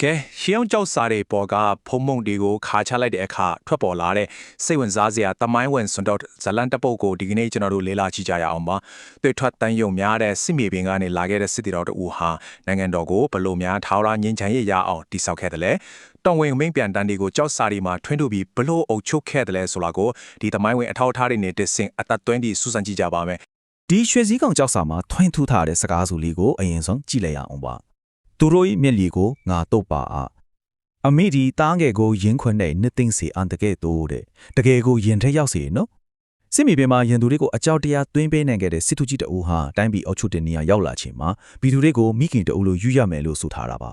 ကဲရှေးအောင်ကြောက်စားတဲ့ပေါ်ကဖုံမုံတွေကိုခါချလိုက်တဲ့အခါထွက်ပေါ်လာတဲ့စိတ်ဝင်စားစရာတမိုင်းဝင်စွန်တော့ဇလန်တပုတ်ကိုဒီကနေ့ကျွန်တော်တို့လေ့လာကြည့်ကြရအောင်ပါတွေ့ထွက်တန်းယုံများတဲ့စစ်မြေပြင်ကနေလာခဲ့တဲ့စစ်တီတော်တို့ဟာနိုင်ငံတော်ကိုဘလို့များထာဝရငြိမ်းချမ်းရေးရအောင်တည်ဆောက်ခဲ့တယ်လေတောင်ဝင်မိန်ပြန်တန်းတွေကိုကြောက်စားတွေမှာထွင်းထုတ်ပြီးဘလို့အုပ်ချုပ်ခဲ့တယ်လဲဆိုတာကိုဒီတမိုင်းဝင်အထောက်အထားတွေနဲ့တဆင့်အသက်သွင်းပြီးစူးစမ်းကြည့်ကြပါမယ်ဒီရွှေစည်းကောင်ကြောက်စာမှာထွင်းထူးထားတဲ့စကားစုလေးကိုအရင်ဆုံးကြည့်လိုက်ရအောင်ပါသူတို့၏မျက်လီကိုငါတုတ်ပါအမိဒီတားငယ်ကိုရင်းခွန်းနဲ့နှစ်သိမ့်စီအန်တကဲ့တိုးတဲ့တကယ်ကိုရင်ထက်ရောက်စီနော်စစ်မြေပြင်မှာရန်သူတွေကိုအကြောက်တရားသွင်းပေးနိုင်ခဲ့တဲ့စစ်ထုကြီးတအူဟာတိုင်းပြည်အုပ်ချုပ်တဲ့နေရာရောက်လာချိန်မှာပြည်သူတွေကိုမိခင်တအူလိုယူရမယ်လို့ဆိုထားတာပါ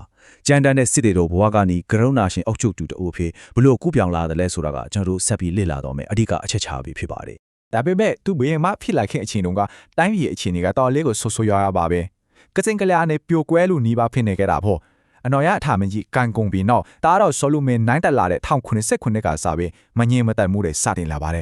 ကြမ်းတမ်းတဲ့စစ်တွေတို့ဘဝကနေကရုဏာရှင်အုပ်ချုပ်သူတအူဖြစ်ဘလို့ကူးပြောင်းလာတယ်လဲဆိုတာကကျွန်တော်တို့ဆက်ပြီးလေ့လာတော့မယ်အဓိကအချက်ချပြီးဖြစ်ပါတယ်ဒါပေမဲ့သူ့ဘရင်မဖြစ်လာခဲ့အချိန်တုန်းကတိုင်းပြည်အခြေအနေကတော့လေးကိုဆိုးရွားပါပဲကစင်ကလျာနဲ့ပြိုကွဲလို့နှီးပါဖြစ်နေကြတာပေါ့အနော်ရအထာမကြီးကန်ကုန်ပြီးနောက်တားတော့ဆောလူမင်းနိုင်တက်လာတဲ့1989ခုနှစ်ကစပြီးမငြင်းမသက်မှုတွေစတင်လာပါတယ်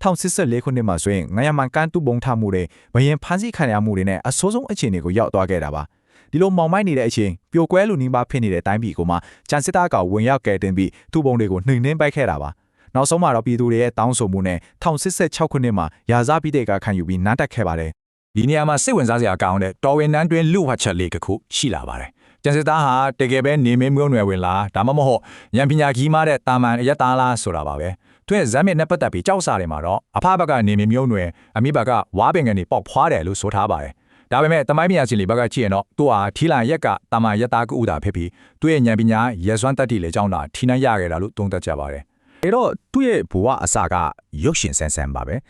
1984ခုနှစ်မှာဆိုရင်ငရမန်ကန်တူဘုံထမှုတွေဘရင်ဖမ်းဆီးခံရမှုတွေနဲ့အဆိုးဆုံးအခြေအနေကိုရောက်သွားခဲ့တာပါဒီလိုမောင်မိုက်နေတဲ့အချိန်ပြိုကွဲလို့နှီးပါဖြစ်နေတဲ့တိုင်းပြည်ကိုမှဂျန်စစ်သားကဝင်ရောက်ကယ်တင်ပြီးသူ့ဘုံတွေကိုနှိမ်နှင်းပိုက်ခဲ့တာပါနောက်ဆုံးမှာတော့ပြည်သူတွေရဲ့တောင်းဆိုမှုနဲ့1986ခုနှစ်မှာရာဇပိတေကခံယူပြီးနန်းတက်ခဲ့ပါတယ်ဒီနေရာမှာစိတ်ဝင်စားစရာကောင်းတဲ့တော်ဝင်နန်းတွင်လူဝတ်ချက်လေးတစ်ခုရှိလာပါတယ်ကျန်စစ်သားဟာတကယ်ပဲနေမင်းမျိုးနွယ်ဝင်လားဒါမှမဟုတ်ရန်ပညာကြီးမားတဲ့တာမန်အရက်သားလားဆိုတာပါပဲသူရဲ့ဇမ်းမြစ်နဲ့ပတ်သက်ပြီးကြောက်စာတွေမှာတော့အဖဘက်ကနေမင်းမျိုးနွယ်အမိဘက်ကဝါပင်ကနေပေါက်ဖွားတယ်လို့ဆိုထားပါတယ်ဒါပေမဲ့တမိုင်းပညာရှင်တွေဘက်ကကြည့်ရင်တော့သူဟာထီလာရက်ကတာမန်ရက်သားကူတာဖြစ်ပြီးသူရဲ့ဉာဏ်ပညာရဲစွမ်းတတ်တည်လေကြောင်းတာထီနှံရခဲ့တာလို့သုံးသပ်ကြပါတယ်အဲ့တော့သူ့ရဲ့ဘဝအစကရုပ်ရှင်ဆန်းဆန်းပါပဲ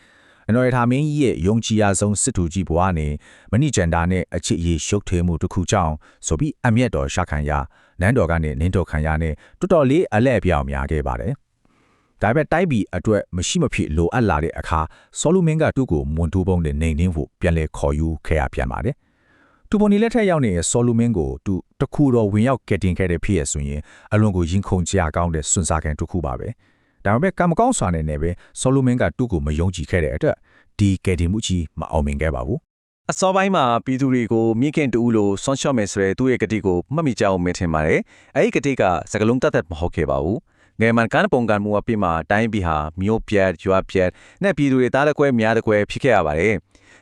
အနော်ရထာမင်းကြီးရဲ့ယုံကြည်ရဆုံးစစ်သူကြီးဘဝနဲ့မဏိကျန်တာနဲ့အချစ်ရေးရှုပ်ထွေးမှုတစ်ခုကြောင့်ဆိုပြီးအမျက်တော်ရှာခံရနန်းတော်ကနေနင်းတော်ခံရနဲ့တော်တော်လေးအလဲ့ပြောင်များခဲ့ပါတယ်ဒါပေမဲ့တိုက်ပြည်အတွက်မရှိမဖြစ်လိုအပ်လာတဲ့အခါဆောလူမင်းကသူ့ကိုမွန်တူပုံနဲ့နေနှင်းဖို့ပြန်လဲခေါ်ယူခဲ့ရပြန်ပါတယ်သူပုံနေလက်ထက်ရောက်နေတဲ့ဆောလူမင်းကိုသူတခုတော့ဝင်ရောက်ကက်တင်ခဲ့တဲ့ဖြစ်ရဆိုရင်အလွန်ကိုရင်ခုန်ကြကောင်းတဲ့စွန့်စားကန်တစ်ခုပါပဲဒါပေမဲ့ကံမကောင်းစွာနဲ့ပဲဆောလူမင်းကသူ့ကိုမယုံကြည်ခဲ့တဲ့အတွက်ဒီကယ်တင်မှုကြီးမအောင်မြင်ခဲ့ပါဘူးအစောပိုင်းမှာပြည်သူတွေကိုမိခင်တူလို့ဆွန်ရှော့မယ်ဆိုတဲ့သူ့ရဲ့ကတိကိုမှတ်မိကြအောင်မထင်ပါတယ်အဲ့ဒီကတိကစကလုံးတတ်မဟုတ်ခဲ့ပါဘူးငယ်မှန်ကန်ပုံကန်မှုအပြစ်မှာတိုင်းပြည်ဟာမြို့ပြတ်ရွာပြတ်နဲ့ပြည်သူတွေသားတကွဲများတကွဲဖြစ်ခဲ့ရပါတယ်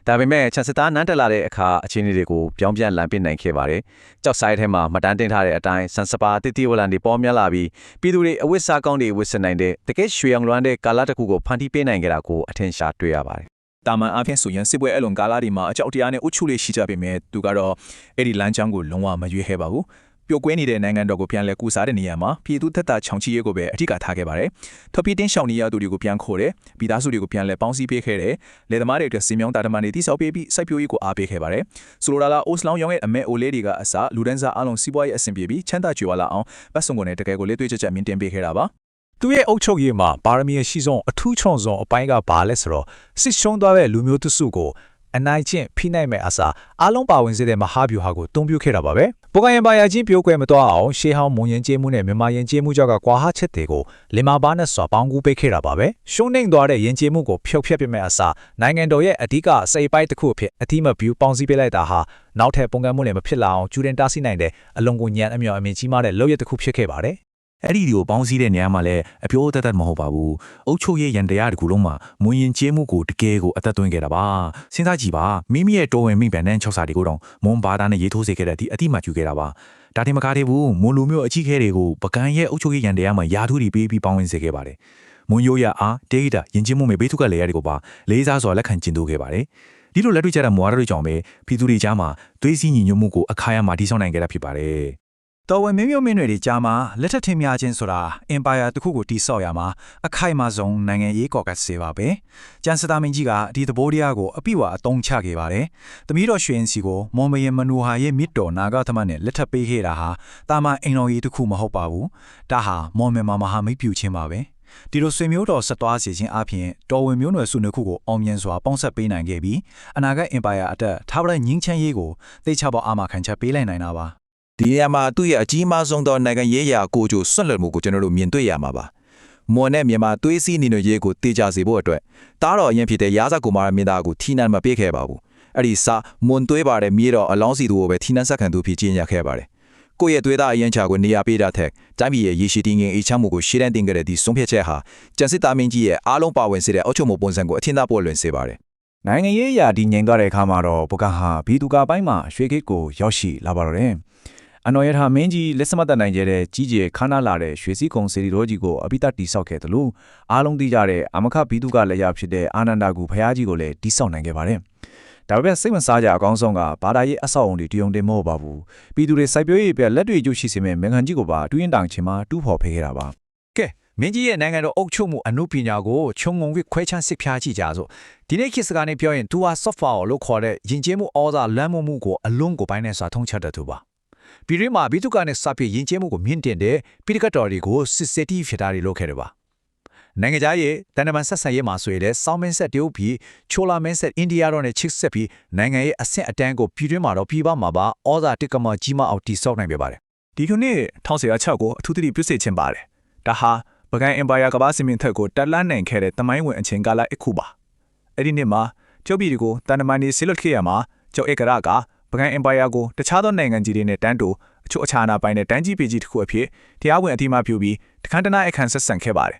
ဒါပေမဲ့ချန်စစ်သားနန်းတက်လာတဲ့အခါအခြေအနေတွေကိုပြောင်းပြန်လမ်းပစ်နိုင်ခဲ့ပါတယ်။ကြောက်ဆိုင်ထဲမှာမတန်းတင်ထားတဲ့အတိုင်းစန်စပါတိတိဝလန်တွေပေါ်များလာပြီးပြည်သူတွေအဝတ်စားကောင်းတွေဝတ်ဆင်နိုင်တဲ့တကယ်ရွှေအောင်လွှမ်းတဲ့ကာလာတစ်ခုကိုဖန်တီးပေးနိုင်ကြတာကိုအထင်ရှားတွေ့ရပါတယ်။တာမန်အဖြစ်ဆိုရင်စစ်ပွဲအလွန်ကာလာဒီမှာအကြောက်တရားနဲ့အုပ်ချုပ်လေးရှိကြပေမဲ့သူကတော့အဲ့ဒီလမ်းကြောင်းကိုလုံးဝမရွေးခဲ့ပါဘူး။ပြိုကွဲနေတဲ့နိုင်ငံတော်ကိုပြန်လဲကူစားတဲ့နေရာမှာပြည်သူသက်သာချောင်ချီရဲကိုပဲအထူးထားခဲ့ပါတယ်။ထပ်ပြီးတင်းရှောင်နေရသူတွေကိုပြန်ခေါ်တယ်။ပြည်သားစုတွေကိုပြန်လဲပေါင်းစည်းပေးခဲ့တယ်။လေသမားတွေအတွက်စီမြောင်းတာတမန်တွေတိစောက်ပေးပြီးစိုက်ပျိုးရေးကိုအားပေးခဲ့ပါတယ်။ဆိုလိုတာကအိုစလောင်ရောင်းရဲ့အမဲအိုလေးတွေကအစလူဒန်းစားအလုံးစီးပွားရေးအဆင်ပြေပြီးချမ်းသာကြွယ်ဝလာအောင်ပတ်စုံကုန်နဲ့တကယ်ကိုလေးတွေ့ချက်မြင့်တင်ပေးခဲ့တာပါသူရဲ့အုပ်ချုပ်ရေးမှာပါရမီရှိဆုံးအထူးချွန်ဆုံးအပိုင်းကဘာလဲဆိုတော့စစ်ရှုံးသွားတဲ့လူမျိုးတစုကိုအနိုင်ကျင့်ဖိနှိုက်မဲ့အစားအားလုံးပါဝင်စေတဲ့မဟာဗျူဟာကိုတုံ့ပြန်ခဲ့တာပါပဲပုဂံရင်ပါရချင်းပြိုးကွယ်မသွားအောင်ရှေးဟောင်းမွန်ရင်ကျေးမှုနဲ့မြန်မာရင်ကျေးမှုကြောက်ကကွာဟချက်တွေကိုလင်မာပါနဲ့စွာပေါင်းကူးပေးခဲ့တာပါပဲရှုံးနှိမ်သွားတဲ့ရင်ကျေးမှုကိုဖျောက်ဖျက်ပြမဲ့အစားနိုင်ငံတော်ရဲ့အဓိကစိတ်ပိုက်တစ်ခုအဖြစ်အတိမပြူပေါင်းစည်းပေးလိုက်တာဟာနောက်ထပ်ပုံကံမှုလည်းမဖြစ်လာအောင်ကျူတင်တားဆီးနိုင်တဲ့အလွန်ကိုညံအမြော်အမြင်ကြီးမားတဲ့လုပ်ရတစ်ခုဖြစ်ခဲ့ပါတယ်အဲ့ဒီကိုပေါင်းစည်းတဲ့နေရာမှာလည်းအပြိုးသက်သက်မဟုတ်ပါဘူးအုတ်ချုပ်ရဲ့ရန်တရားတကူလုံးမှာမွင်ရင်ကျေးမှုကိုတကယ်ကိုအသက်သွင်းခဲ့တာပါစဉ်းစားကြည့်ပါမိမိရဲ့တော်ဝင်မိဗန်တန်း6စာတွေကိုတော့မွန်ဘာသာနဲ့ရေးထိုးစေခဲ့တဲ့ဒီအတိမတ်ယူခဲ့တာပါဒါတင်မကားသေးဘူးမွန်လူမျိုးအကြီးခဲတွေကိုပကံရဲ့အုတ်ချုပ်ရဲ့ရန်တရားမှာယာထုတွေပေးပြီးပေါင်းဝင်စေခဲ့ပါတယ်မွန်ရိုးရအားဒေတာယဉ်ကျေးမှုမဲ့ဘေးထုကလေရတွေကိုပါလေးစားစွာလက်ခံကျင့်သုံးခဲ့ပါတယ်ဒီလိုလက်တွေ့ကျတဲ့မွားတွေကြောင့်ပဲပြည်သူတွေကြားမှာသွေးစည်းညီညွတ်မှုကိုအခါရမှာတည်ဆောက်နိုင်ခဲ့တာဖြစ်ပါတယ်တော်ဝင်မျိုးမင်းတွေကြားမှာလက်ထက်ထင်များခြင်းဆိုတာအင်ပါယာတစ်ခုကိုတည်ဆောက်ရမှာအခိုင်အမာဆုံးနိုင်ငံရေးကော်ကတ်စေပါပဲ။ကျန်စတာမင်းကြီးကဒီသဘောတရားကိုအပြည့်အဝအသုံးချခဲ့ပါတယ်။သမီးတော်ရွှေရင်စီကိုမွန်မယင်မနူဟာရဲ့မြစ်တော်နာဂသမတ်နဲ့လက်ထပ်ပေးခဲ့တာဟာတာမန်အိမ်တော်ကြီးတစ်ခုမဟုတ်ပါဘူး။ဒါဟာမွန်မြန်မာမဟာမိတ်ပြူချင်းပါပဲ။ဒီလိုဆွေမျိုးတော်ဆက်သွားစေခြင်းအပြင်တော်ဝင်မျိုးနွယ်စုနှစ်ခုကိုအောင်မြင်စွာပေါင်းဆက်ပေးနိုင်ခဲ့ပြီးအနာဂတ်အင်ပါယာအတက်ထားပတဲ့ငင်းချမ်းရေးကိုသိချပေါအာမခံချက်ပေးလိုက်နိုင်တာပါဒီနေရာမှာသူ့ရဲ့အကြီးမားဆုံးသောနိုင်ငံရေးရာကိုကြိုဆွတ်လွတ်မှုကိုကျွန်တော်တို့မြင်တွေ့ရမှာပါမွန်နဲ့မြန်မာသွေးစည်းနေနေရေးကိုတေချာစေဖို့အတွက်တားတော်အရင်ဖြစ်တဲ့ရာဇကူမာရမင်းသားကိုထီနန်မပေးခဲ့ပါဘူးအဲ့ဒီစာမွန်သွေးပါတဲ့မြေတော်အလောင်းစီသူကိုပဲထီနန်ဆက်ခံသူဖြစ်ကျင်းရခဲ့ပါတယ် ကိုယ့်ရဲ့သွေးသားအရင်ချကိုနေရာပေးတာထက်တိုင်းပြည်ရဲ့ရရှိတည်ငြိမ်အေးချမ်းမှုကိုရှေ့တန်းတင်ခဲ့တဲ့ဒီဆုံးဖြတ်ချက်ဟာကျန်စစ်သားမင်းကြီးရဲ့အားလုံးပါဝင်စေတဲ့အုပ်ချုပ်မှုပုံစံကိုအထင်သာပေါ်လွင်စေပါတယ် နိုင်ငံရေးအရာဒီငြိမ်သွားတဲ့အခါမှာတော့ပုဂန်ဟာဘီသူကပိုင်းမှာရွှေခိတ်ကိုရောက်ရှိလာပါတော့တယ်။အနော်ရထာမင်းကြီးလက်စမတ်တနိုင်ကျတဲ့ကြီးကျယ်ခမ်းနားလာတဲ့ရွှေစည်းကုံစီရီတော်ကြီးကိုအပိတတိဆောက်ခဲ့တယ်လို့အားလုံးသိကြတဲ့အမခဘီသူကလည်းရဖြစ်တဲ့အာနန္ဒာကူဖရာကြီးကိုလည်းတိဆောက်နိုင်ခဲ့ပါတယ်။ဒါပေမဲ့စိတ်ဝင်စားကြအကောင်းဆုံးကဘာသာရေးအဆောက်အုံတွေတည်ုံတင်မဟုတ်ပါဘူး။ပြည်သူတွေစိုက်ပျိုးရေးပြလက်တွေကျုပ်ရှိစေမဲ့မင်္ဂန်ကြီးကိုပါတွင်းတောင်ချင်းမှာတူးဖော်ဖေးခဲ့တာပါ။ကဲမင်းကြီးရဲ့နိုင်ငံတော်အုပ်ချုပ်မှုအမှုပညာကိုခြုံငုံပြီးခွဲခြမ်းစစ်ဖျားကြည့်ကြစို့ဒီနေ့ခေတ်စကားနဲ့ပြောရင် तू ဟာ software လို့ခေါ်တဲ့ယဉ်ကျေးမှုဩဇာလမ်းမှုကိုအလုံးကိုပိုင်းနဲ့စွာထုံးချက်တဲ့သူပါပြည်တွင်းမှာဘီသူကနဲ့စပြယဉ်ကျေးမှုကိုမြင့်တင်တဲ့ပြည်ကတော်တွေကိုစစ်စစ်တီးဖြစ်တာတွေလုပ်ခဲ့တယ်ပါနိုင်ငံသားရဲ့တန်တမန်ဆက်ဆံရေးမှာဆိုရင်လည်းစောင်းမင်းဆက်တရုတ်ပြည်ချိုလာမင်းဆက်အိန္ဒိယတော့နဲ့ချစ်ဆက်ပြီးနိုင်ငံရဲ့အဆင့်အတန်းကိုပြည်တွင်းမှာတော့ပြည်ပမှာပါဩဇာတစ်ကမကြီးမအောင်တိဆောက်နိုင်ပြပါတယ်ဒီခုနှစ်1016ကိုအထူးသဖြင့်ပြုစုခြင်းပါတယ်ဒါဟာပကံအင်ပါယာကဘာစီမင်ထက်ကိုတက်လန်းနိုင်ခဲ့တဲ့တမိုင်းဝင်အချင်းကာလအခုပါအဲ့ဒီနှစ်မှာကျုပ်ပြည်ကိုတန်တမန်နေဆီလွတ်ခဲ့ရမှာကျုပ်ဧကရကပကံအင်ပါယာကိုတခြားသောနိုင်ငံကြီးတွေနဲ့တန်းတူအချို့အခြားနာပိုင်းနဲ့တန်းကြီးပေကြီးတစ်ခုအဖြစ်တရားဝင်အတိအမှပြုပြီးတခန်းတနာအခန်းဆက်ဆံခဲ့ပါတယ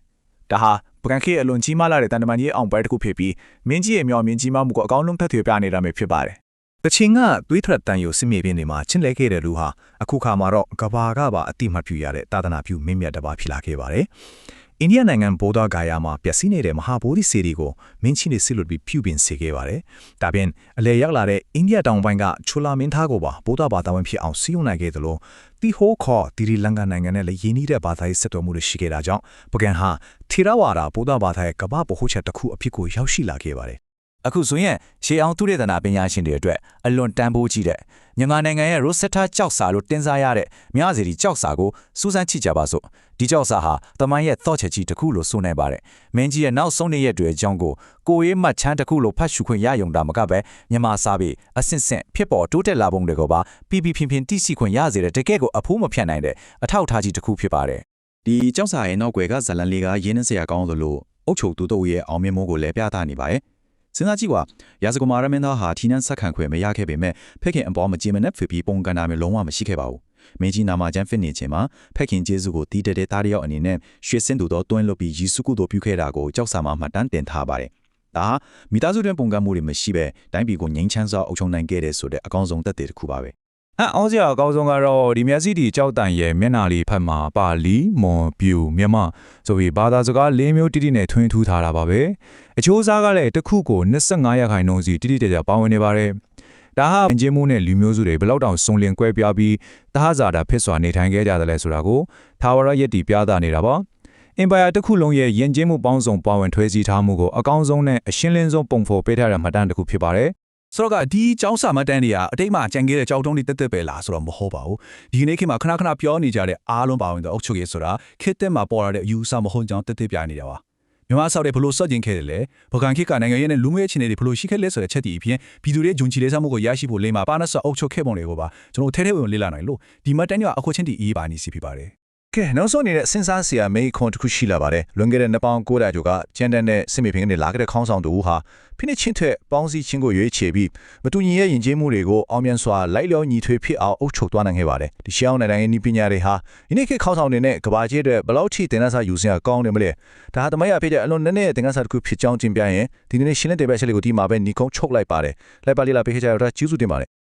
်ဒါဟာပကံခေအလွန်ကြီးမားလာတဲ့တန်တမန်ကြီးအောင်ပွဲတစ်ခုဖြစ်ပြီးမင်းကြီးရဲ့မြောင်မြင်းကြီးမားမှုကိုအကောင်းဆုံးထပ်ထွေပြနေတာမျိုးဖြစ်ပါတယ်တချင်ကသွေးထွက်တန်ယိုစစ်မြေပြင်တွေမှာချင်းလဲခဲ့တဲ့လူဟာအခုခါမှာတော့ကဘာကပါအတိမတ်ပြုရတဲ့သာသနာပြုမင်းမြတ်တစ်ပါးဖြစ်လာခဲ့ပါတယ်အိန္ဒိယနိုင်ငံဗုဒ္ဓဂါယာမှာပျက်စီးနေတဲ့မဟာဗောဓိစေတီကိုမင်းချင်းတွေစစ်လွတ်ပြီးပြုပြင်စေခဲ့ပါတယ်။ဒါပြင်အလဲရောက်လာတဲ့အိန္ဒိယတောင်ပိုင်းကချူလာမင်းသားကိုပါဗုဒ္ဓဘာသာဝင်ဖြစ်အောင်စီးရုံနိုင်ခဲ့တယ်လို့တီဟိုခေါ်တီရီလန်ကာနိုင်ငံနဲ့လည်းယင်းနှီးတဲ့ဘာသာရေးဆက်သွယ်မှုတွေရှိခဲ့တာကြောင့်ပကံဟာထေရဝါဒဗုဒ္ဓဘာသာရဲ့ကမ္ဘာဗဟိုချက်တစ်ခုအဖြစ်ကိုရောက်ရှိလာခဲ့ပါတယ်။အခုဆိုရင်ရှေးအောင်သူတေသနာပညာရှင်တွေအတွက်အလွန်တန်ဖိုးကြီးတဲ့မြန်မာနိုင်ငံရဲ့ Rosetta ကြောက်စာလို့တင်စားရတဲ့မြစီတီကြောက်စာကိုစူးစမ်းကြည့်ကြပါစို့ဒီကြောက်စာဟာတမိုင်းရဲ့သော့ချက်ကြီးတစ်ခုလို့ဆိုနိုင်ပါတယ်မင်းကြီးရဲ့နောက်ဆုံးနေ့ရက်တွေအကြောင်းကိုရေးမှတ်ချမ်းတစ်ခုလို့ဖတ်ရှုခွင့်ရယုံတာမကပဲမြန်မာစာပေအဆင့်ဆင့်ဖြစ်ပေါ်တိုးတက်လာပုံတွေကိုပါပြပြဖြင်းတိစီခွင့်ရစေတဲ့တကယ့်ကိုအဖိုးမဖြတ်နိုင်တဲ့အထောက်အထားကြီးတစ်ခုဖြစ်ပါတယ်ဒီကြောက်စာရဲ့နောက်ွယ်ကဇလန်လေးကရင်းနှစရာကောင်းလို့အုတ်ချုပ်တူတို့ရဲ့အောင်မြင်မှုကိုလည်းပြသနေပါတယ်စဉ်းစားကြည့်ပါရာဇဂုမာရမင်းသားဟာထီနန်းဆက်ခံခွင့်မရခဲ့ပေမဲ့ဖက်ခင်အပေါ်မကြည်မနဲ့ဖြစ်ပြီးပုံကန်တာမျိုးလုံးဝမရှိခဲ့ပါဘူးမင်းကြီးနာမကျန်းဖစ်နေခြင်းမှာဖက်ခင်ကျေးဇူးကိုတည်တဲ့သားတယောက်အနေနဲ့ရွှေစင်းသူတော်တွင်းလို့ပြီးယေရှုကိုယ်တော်ပြုခဲ့တာကိုကြောက်စာမှာမှတ်တမ်းတင်ထားပါတယ်ဒါဟာမိသားစုတွင်ပုံကန်မှုတွေမရှိပဲတိုင်းပြည်ကိုငြိမ်းချမ်းစွာအုပ်ချုပ်နိုင်ခဲ့တဲ့ဆိုတဲ့အကောင်းဆုံးသက်သေတစ်ခုပါပဲအောင်းစရာအကောင်းဆုံးကတော့ဒီမျက်စိတီကြောက်တန်ရဲ့မျက်နာလေးဖက်မှာပါလီမွန်ပြူမြန်မာဆိုပြီးဘာသာစကား၄မျိုးတိတိနဲ့ထွင်းထူးထားတာပါပဲအချိုးစားကလည်းတစ်ခုကို25ရာခိုင်နှုန်းစီတိတိကျကျပါဝင်နေပါတယ်ဒါဟာအင်ဂျင်မှုနဲ့လူမျိုးစုတွေဘယ်လောက်တောင်စုံလင်ကွဲပြားပြီးတဟဇာတာဖြစ်စွာနေထိုင်ခဲ့ကြတယ်လဲဆိုတာကိုသာဝရယက်တီပြသနေတာပါအင်ပါယာတစ်ခုလုံးရဲ့ယဉ်ကျေးမှုပေါင်းစုံပါဝင်ထွေးစည်းထားမှုကိုအကောင်းဆုံးနဲ့အရှင်းလင်းဆုံးပုံဖော်ပေးထားတဲ့မှတ်တမ်းတစ်ခုဖြစ်ပါတယ်ဆိုတော့ကဒီကျောင်းစာမှတ်တမ်းတွေကအတိတ်မှာကြံခဲ့တဲ့ကျောင်းတုံးတွေတက်ပဲလားဆိုတော့မဟုတ်ပါဘူးဒီနေ့ခေတ်မှာခဏခဏပြောနေကြတဲ့အားလုံးပါဝင်တဲ့အုပ်ချုပ်ရေးဆိုတာခေတ်တက်မှာပေါ်လာတဲ့အယူအဆမဟုတ်ကြောင်းတက်ပြနေတာပါမြန်မာဆောက်တဲ့ဘလို့စော့ကျင်ခဲ့တယ်လေဗကန်ခေတ်ကနိုင်ငံရေးနဲ့လူမျိုးရေးအခြေအနေတွေဘလို့ရှိခဲ့လဲဆိုတဲ့ချက်တီအပြင်ပြည်သူတွေဂျုံချီလေးစားမှုကိုရရှိဖို့လိမ္မာပါနဆော့အုပ်ချုပ်ခဲ့ပုံတွေကိုပါကျွန်တော်ထဲထဲဝင်လေ့လာနိုင်လို့ဒီမှတ်တမ်းတွေကအခုချင်းတီအေးပါနေစီဖြစ်ပါတယ်ကဲနောက်ဆုံးနေတဲ့စဉ်းစားစရာမေးခွန်းတစ်ခုရှိလာပါတယ်လွန်ခဲ့တဲ့နှစ်ပေါင်း900ကျော်ကကျန်တဲ့နဲ့စစ်မြေပြင်ကနေလာခဲ့တဲ့ခေါင်းဆောင်တူဟာဖိနှိပ်ချင်းထက်ပေါင်းစည်းခြင်းကိုရွေးချယ်ပြီးမတူညီရဲ့ယဉ်ကျေးမှုတွေကိုအောင်မြင်စွာလိုက်လျောညီထွေဖြစ်အောင်အုပ်ချုပ်သွားနိုင်ခဲ့ပါတယ်ဒီရှောင်းနိုင်ငံရေးနည်းပညာတွေဟာယနေ့ခေတ်ခေါင်းဆောင်တွေနဲ့ကဘာကြီးတွေဘယ်လောက်ထိတင်နစားယူစရာကောင်းတယ်မလဲဒါဟာတမိုင်းရဖြစ်တဲ့အလွန်နည်းနည်းတင်နစားတစ်ခုဖြစ်ကြောင်းကျင်ပြရင်ဒီနေ့ရှင်းတဲ့ဘက်ချက်လေးကိုဒီမှာပဲညီကုန်းချုပ်လိုက်ပါတယ်လိုက်ပါလိလာပေးခဲ့ကြရတာကျေးဇူးတင်ပါတယ်